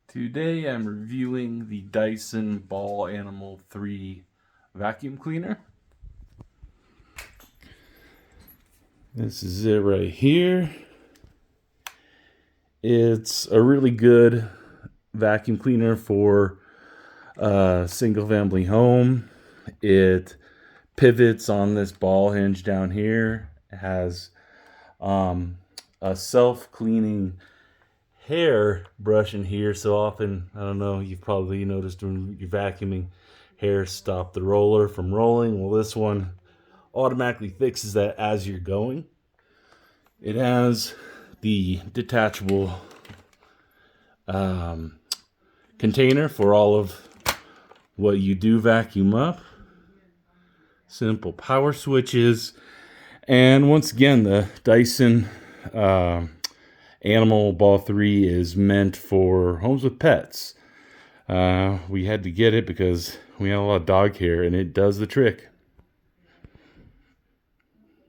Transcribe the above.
Today I'm reviewing the Dyson Ball Animal 3 vacuum cleaner. This is it right here. It's a really good vacuum cleaner for a single family home. It pivots on this ball hinge down here. It has a self-cleaning hair brush in here, so often, I don't know, you've probably noticed when you're vacuuming, hair stop the roller from rolling. Well, this one automatically fixes that as you're going. It has the detachable container for all of what you do vacuum up. Simple power switches. And once again, the Dyson Animal Ball 3 is meant for homes with pets. We had to get it because we had a lot of dog hair, and it does the trick.